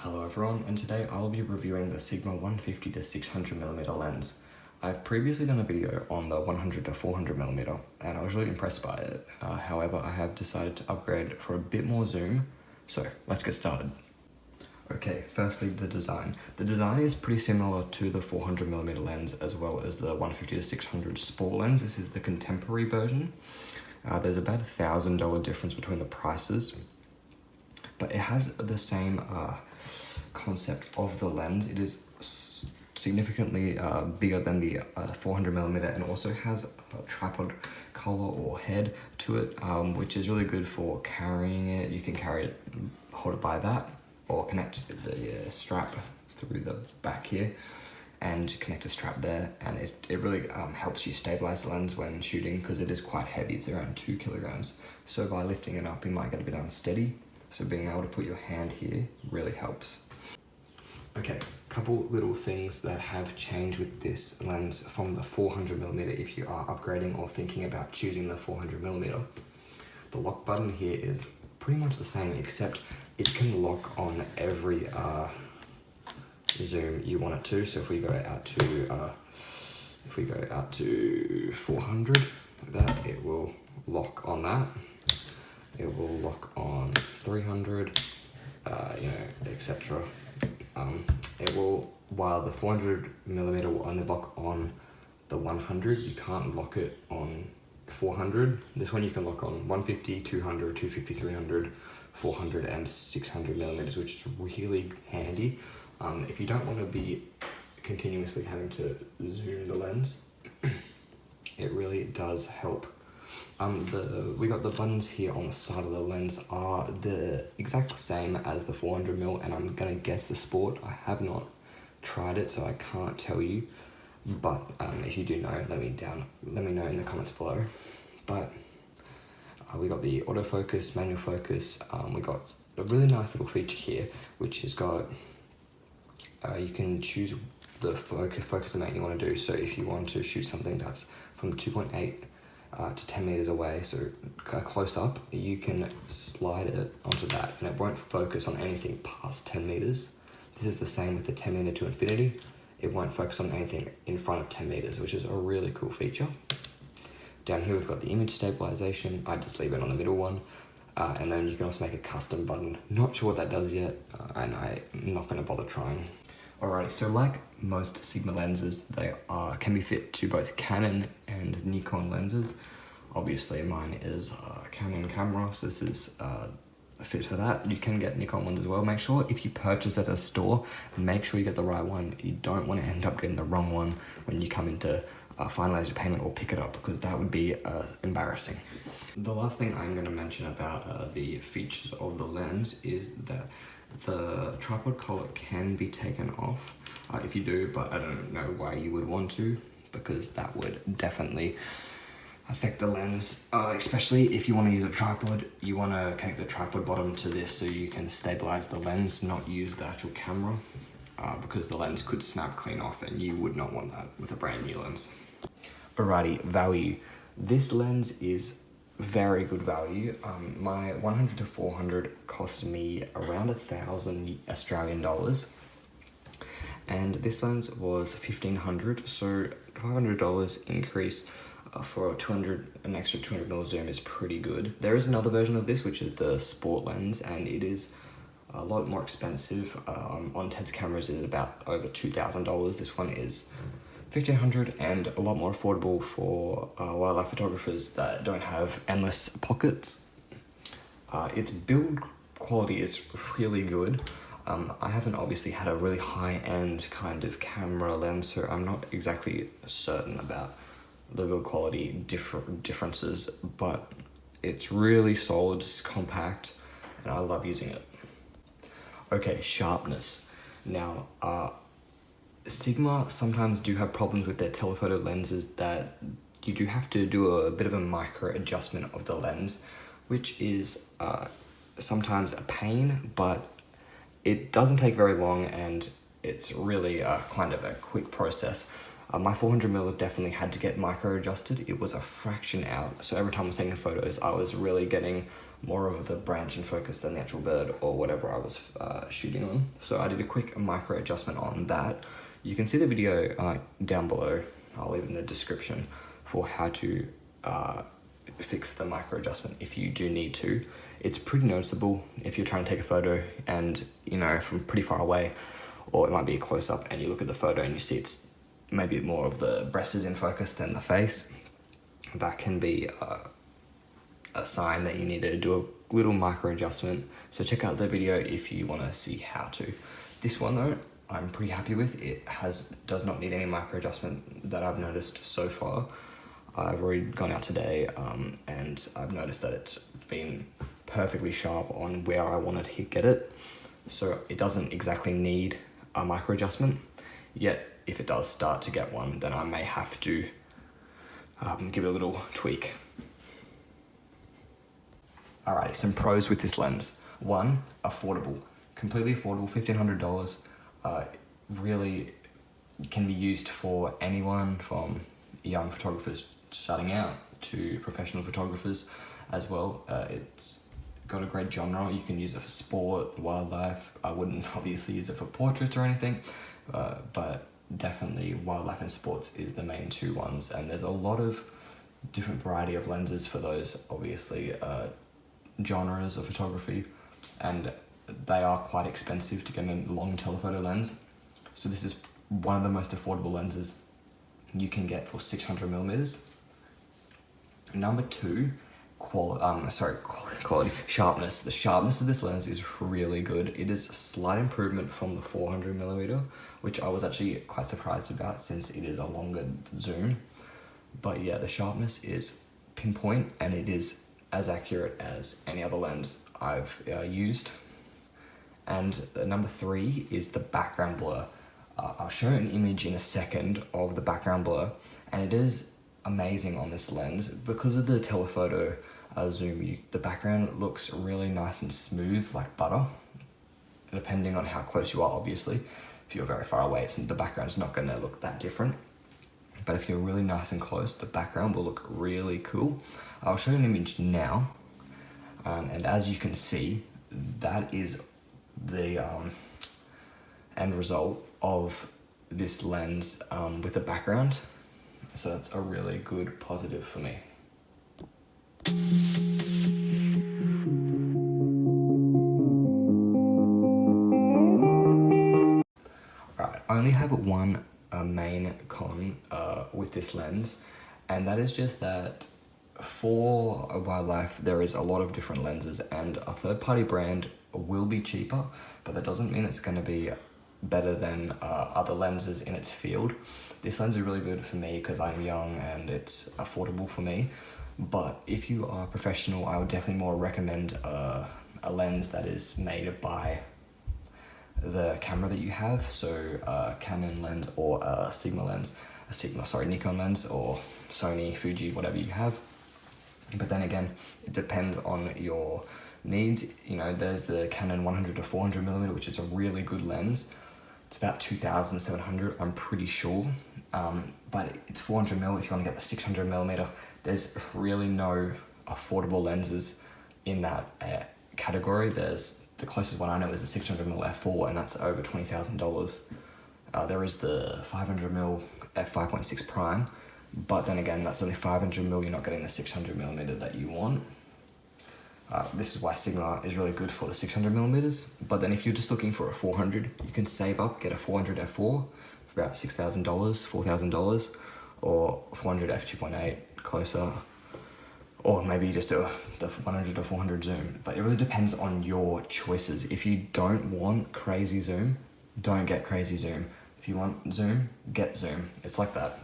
Hello everyone, and today I'll be reviewing the Sigma 150 to 600mm lens. I've previously done a video on the 100 to 400mm and I was really impressed by it. However, I have decided to upgrade for a bit more zoom, so let's get started. Okay, firstly the design. The design is pretty similar to the 400mm lens as well as the 150 to 600 sport lens. This is the contemporary version. There's about $1,000 difference between the prices, but it has the same concept of the lens. It is significantly bigger than the 400mm and also has a tripod collar or head to it, which is really good for carrying it. You can carry it, hold it by that, or connect the strap through the back here and connect a strap there, and it really helps you stabilize the lens when shooting because it is quite heavy. It's around 2 kilograms, so by lifting it up you might get a bit unsteady, so being able to put your hand here really helps. Okay, couple little things that have changed with this lens from the 400mm if you are upgrading or thinking about choosing the 400mm. The lock button here is pretty much the same, except it can lock on every zoom you want it to. So if we go out to 400 like that, it will lock on that. It will lock on 300, etc. It will, while the 400mm will only lock on the 100, you can't lock it on 400. This one you can lock on 150, 200, 250, 300, 400 and 600mm, which is really handy. If you don't want to be continuously having to zoom the lens, it really does help. We got the buttons here on the side of the lens are the exact same as the 400mm, and I'm gonna guess the sport. I have not tried it, so I can't tell you. But if you do know, let me know in the comments below. But we got the autofocus, manual focus. We got a really nice little feature here, which has got you can choose the focus amount you want to do. So if you want to shoot something that's from 2.8 to 10 meters away, so close up, you can slide it onto that and it won't focus on anything past 10 meters. This is the same with the 10 meter to infinity. It won't focus on anything in front of 10 meters, which is a really cool feature. Down here we've got the image stabilization. I just leave it on the middle one. And then you can also make a custom button. Not sure what that does yet, and I'm not gonna bother trying. Alrighty, so like most Sigma lenses, they can be fit to both Canon and Nikon lenses. Obviously mine is a Canon camera, so this is fit for that. You can get Nikon ones as well. Make sure if you purchase at a store, make sure you get the right one. You don't want to end up getting the wrong one when you come into finalize your payment or pick it up, because that would be embarrassing. The last thing I'm going to mention about the features of the lens is that the tripod collar can be taken off if you do, but I don't know why you would want to, because that would definitely affect the lens, especially if you want to use a tripod. You want to connect the tripod bottom to this so you can stabilize the lens, not use the actual camera, because the lens could snap clean off and you would not want that with a brand new lens. Alrighty, value. This lens is very good value. My 100 to 400 cost me around 1,000 Australian dollars, and this lens was 1,500, so $500 increase for an extra 200mm zoom is pretty good. There is another version of this, which is the sport lens, and it is a lot more expensive. On Ted's cameras is about over $2,000. This one is 1,500 and a lot more affordable for wildlife photographers that don't have endless pockets. Its build quality is really good. I haven't obviously had a really high-end kind of camera lens, so I'm not exactly certain about the build quality differences, but it's really solid, it's compact, and I love using it. Okay, sharpness. Now, Sigma sometimes do have problems with their telephoto lenses that you do have to do a bit of a micro adjustment of the lens, which is sometimes a pain, but it doesn't take very long and it's really kind of a quick process. My 400mm definitely had to get micro adjusted. It was a fraction out, so every time I was taking photos I was really getting more of the branch in focus than the actual bird or whatever I was shooting on. So I did a quick micro adjustment on that. You can see the video down below. I'll leave it in the description for how to fix the micro adjustment if you do need to. It's pretty noticeable if you're trying to take a photo and, you know, from pretty far away, or it might be a close-up and you look at the photo and you see it's maybe more of the breast is in focus than the face. That can be a sign that you need to do a little micro adjustment. So check out the video if you want to see how to. This one though, I'm pretty happy with. It does not need any micro adjustment that I've noticed so far. I've already gone out today and I've noticed that it's been perfectly sharp on where I wanted to get it. So it doesn't exactly need a micro adjustment, yet if it does start to get one, then I may have to give it a little tweak. Alrighty, some pros with this lens. One, affordable, completely affordable, $1,500. Really can be used for anyone from young photographers starting out to professional photographers as well. It's got a great genre. You can use it for sport, wildlife. I wouldn't obviously use it for portraits or anything, but definitely wildlife and sports is the main two ones. And there's a lot of different variety of lenses for those, obviously, genres of photography, and they are quite expensive to get a long telephoto lens. So this is one of the most affordable lenses you can get for 600mm. Number two, quality, sharpness. The sharpness of this lens is really good. It is a slight improvement from the 400mm, which I was actually quite surprised about since it is a longer zoom. But yeah, the sharpness is pinpoint and it is as accurate as any other lens I've used. And number three is the background blur. I'll show an image in a second of the background blur, and it is amazing on this lens. Because of the telephoto zoom, the background looks really nice and smooth, like butter, depending on how close you are, obviously. If you're very far away, the background's not gonna look that different. But if you're really nice and close, the background will look really cool. I'll show you an image now, and as you can see, that is the end result of this lens with the background. So that's a really good positive for me. Alright, I only have one main con with this lens, and that is just that for wildlife there is a lot of different lenses, and a third-party brand will be cheaper, but that doesn't mean it's going to be better than other lenses in its field. This lens is really good for me because I'm young and it's affordable for me, but if you are professional, I would definitely more recommend a lens that is made by the camera that you have. So a Canon lens or a Nikon lens or Sony, Fuji, whatever you have. But then again, it depends on your needs. You know, there's the Canon 100 to 400mm, which is a really good lens. It's about 2,700, I'm pretty sure. But it's 400mm. If you want to get the 600mm, there's really no affordable lenses in that category. There's the closest one I know is a 600mm f4, and that's over $20,000. There is the 500mm f5.6 prime, but then again, that's only 500mm. You're not getting the 600mm that you want. This is why Sigma is really good for the 600mm. But then if you're just looking for a 400, you can save up, get a 400 f4 for about $6,000, $4,000, or 400 f2.8 closer, or maybe just the 100 to 400 zoom. But it really depends on your choices. If you don't want crazy zoom, don't get crazy zoom. If you want zoom, get zoom. It's like that.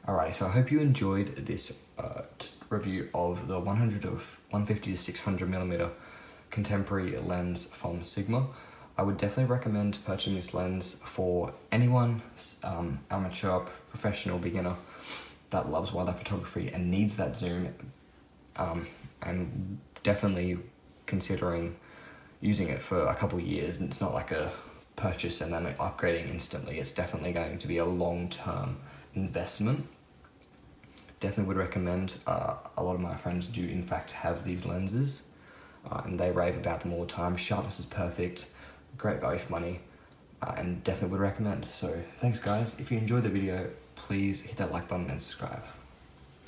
Alright, so I hope you enjoyed this review of the 100 to 150 to 600mm contemporary lens from Sigma. I would definitely recommend purchasing this lens for anyone, amateur, professional, beginner, that loves wildlife photography and needs that zoom, and definitely considering using it for a couple of years. And it's not like a purchase and then upgrading instantly. It's definitely going to be a long-term investment. definitely would recommend. A lot of my friends do in fact have these lenses, and they rave about them all the time. Sharpness is perfect, great value for money, and definitely would recommend. So thanks guys. If you enjoyed the video, please hit that like button and subscribe.